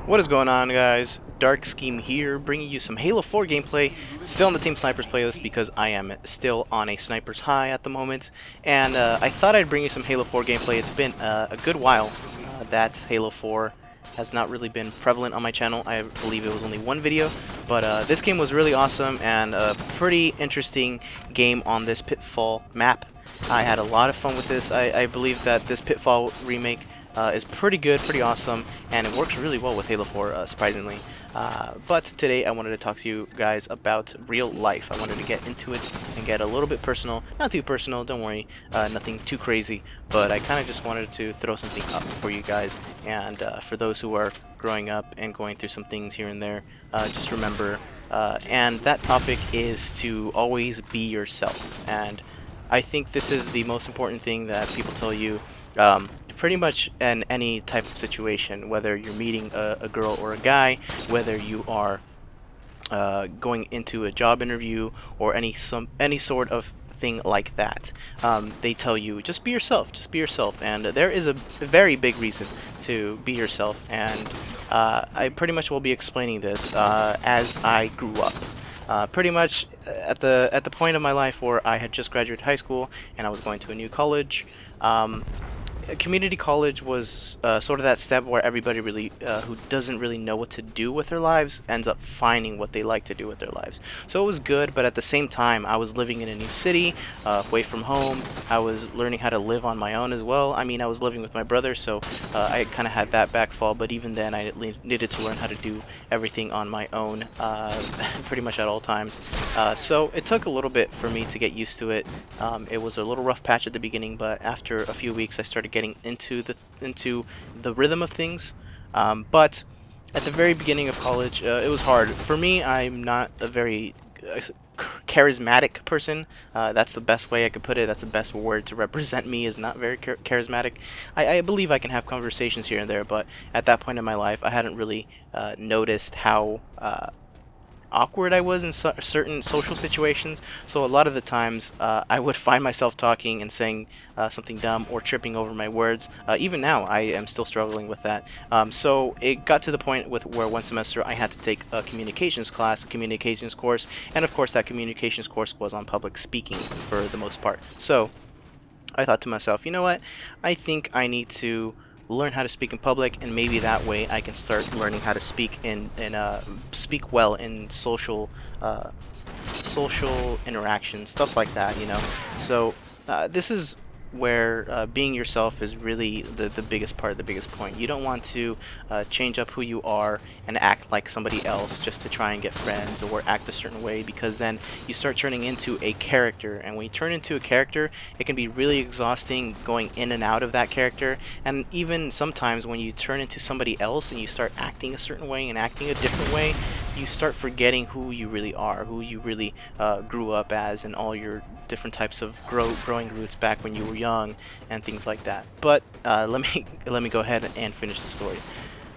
What is going on, guys? Dark Scheme here, bringing you some Halo 4 gameplay. Still on the Team Snipers playlist because I am still on a Sniper's high at the moment. And I thought I'd bring you some Halo 4 gameplay. It's been a good while that Halo 4 has not really been prevalent on my channel. I believe it was only one video. But this game was really awesome and a pretty interesting game on this Pitfall map. I had a lot of fun with this. I believe that this Pitfall remake is pretty good, pretty awesome, and it works really well with Halo 4, surprisingly. But today I wanted to talk to you guys about real life. I wanted to get into it and get a little bit personal. Not too personal, don't worry, nothing too crazy, but I kind of just wanted to throw something up for you guys, and for those who are growing up and going through some things here and there, just remember, and that topic is to always be yourself. And I think this is the most important thing that people tell you pretty much in any type of situation, whether you're meeting a girl or a guy, whether you are going into a job interview or any sort of thing like that. They tell you just be yourself, and there is a very big reason to be yourself, and I pretty much will be explaining this as I grew up. Pretty much at the point of my life where I had just graduated high school and I was going to a new college. Community college was sort of that step where everybody really who doesn't really know what to do with their lives ends up finding what they like to do with their lives. So it was good, but at the same time I was living in a new city, away from home. I was learning how to live on my own as well. I mean, I was living with my brother, so I kind of had that backfall, but even then I needed to learn how to do everything on my own, pretty much at all times. So it took a little bit for me to get used to it. It was a little rough patch at the beginning, but after a few weeks I started getting into the rhythm of things. But at the very beginning of college, it was hard for me. I'm not a very charismatic person. That's the best way I could put it. That's the best word to represent me, is not very charismatic. I believe I can have conversations here and there, but at that point in my life I hadn't really noticed how awkward I was in certain social situations. So a lot of the times I would find myself talking and saying something dumb or tripping over my words. Even now I am still struggling with that. So it got to the point with where one semester I had to take a communications class, a communications course, and of course that communications course was on public speaking for the most part. So I thought to myself, you know what, I think I need to learn how to speak in public, and maybe that way I can start learning how to speak speak well in social interaction, stuff like that, you know. So this is where being yourself is really the biggest part, the biggest point. You don't want to change up who you are and act like somebody else just to try and get friends or act a certain way, because then you start turning into a character, and when you turn into a character it can be really exhausting going in and out of that character. And even sometimes when you turn into somebody else and you start acting a certain way and acting a different way, you start forgetting who you really are, who you really grew up as, and all your different types of growing roots back when you were young and things like that. But let me go ahead and finish the story.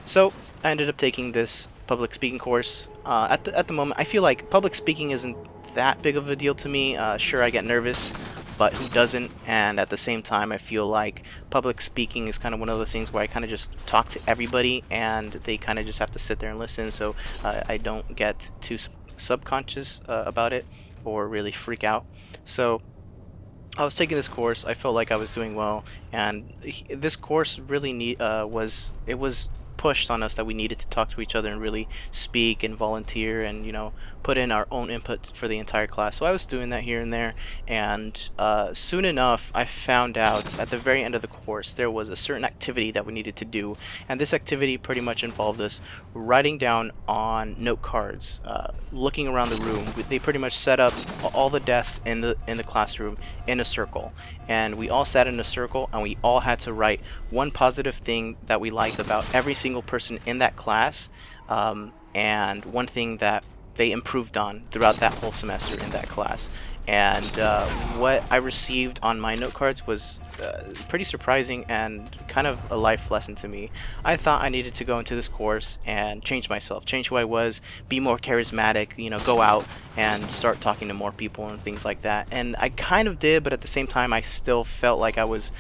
So I ended up taking this public speaking course. At the moment, I feel like public speaking isn't that big of a deal to me. Sure, I get nervous, but who doesn't? And at the same time, I feel like public speaking is kind of one of those things where I kind of just talk to everybody, and they kind of just have to sit there and listen. So I don't get too subconscious about it or really freak out. So I was taking this course. I felt like I was doing well, and this course really was pushed on us that we needed to talk to each other and really speak and volunteer and, you know, put in our own input for the entire class. So I was doing that here and there, and soon enough I found out at the very end of the course there was a certain activity that we needed to do, and this activity pretty much involved us writing down on note cards, looking around the room. They pretty much set up all the desks in the classroom in a circle, and we all sat in a circle and we all had to write one positive thing that we liked about every single person in that class, and one thing that they improved on throughout that whole semester in that class. And what I received on my note cards was pretty surprising and kind of a life lesson to me. I thought I needed to go into this course and change myself, change who I was, be more charismatic, you know, go out and start talking to more people and things like that. And I kind of did, but at the same time, I still felt like I was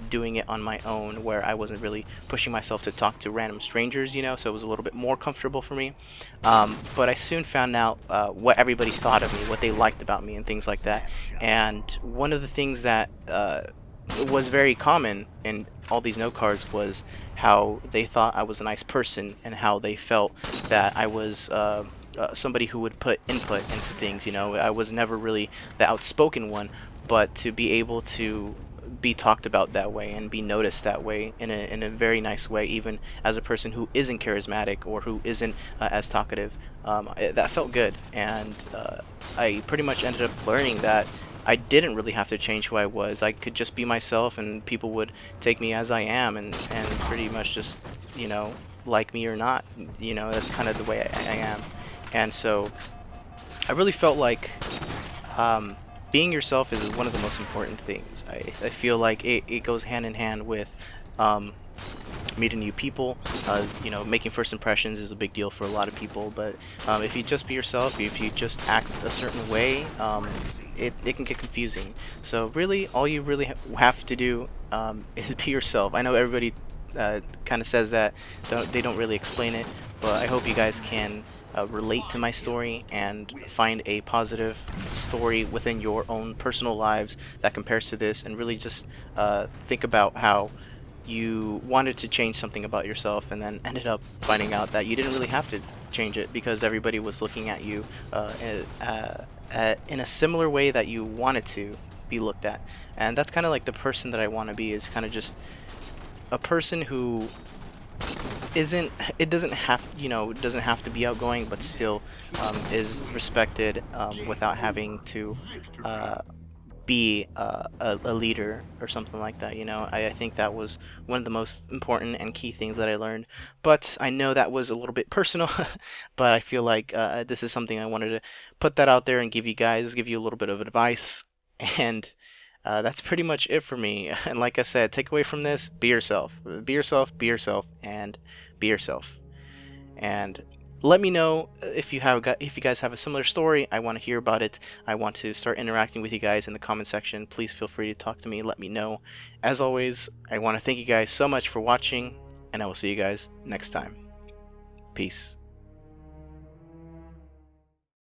doing it on my own, where I wasn't really pushing myself to talk to random strangers, you know, so it was a little bit more comfortable for me. But I soon found out what everybody thought of me, what they liked about me, and things like that. And one of the things that was very common in all these note cards was how they thought I was a nice person, and how they felt that I was somebody who would put input into things. You know, I was never really the outspoken one, but to be able to be talked about that way and be noticed that way in a very nice way, even as a person who isn't charismatic or who isn't as talkative, that felt good. And I pretty much ended up learning that I didn't really have to change who I was. I could just be myself, and people would take me as I am, and pretty much just, you know, like me or not. You know, that's kind of the way I am. And so I really felt like being yourself is one of the most important things. I feel like it goes hand in hand with um, meeting new people. You know, making first impressions is a big deal for a lot of people, but if you just be yourself, if you just act a certain way, it can get confusing. So really, all you really have to do is be yourself. I know everybody kind of says that, they don't really explain it, but I hope you guys can relate to my story and find a positive story within your own personal lives that compares to this, and really just think about how you wanted to change something about yourself and then ended up finding out that you didn't really have to change it, because everybody was looking at you in a similar way that you wanted to be looked at. And that's kind of like the person that I want to be, is kind of just a person who isn't, it doesn't have, you know, it doesn't have to be outgoing, but still is respected without having to be a leader or something like that. You know, I think that was one of the most important and key things that I learned. But I know that was a little bit personal, but I feel like this is something I wanted to put that out there and give you guys, give you a little bit of advice. And that's pretty much it for me. And like I said, take away from this: be yourself, be yourself, be yourself, and be yourself. And let me know if you guys have a similar story. I want to hear about it. I want to start interacting with you guys in the comment section. Please feel free to talk to me. Let me know. As always, I want to thank you guys so much for watching, and I will see you guys next time. Peace.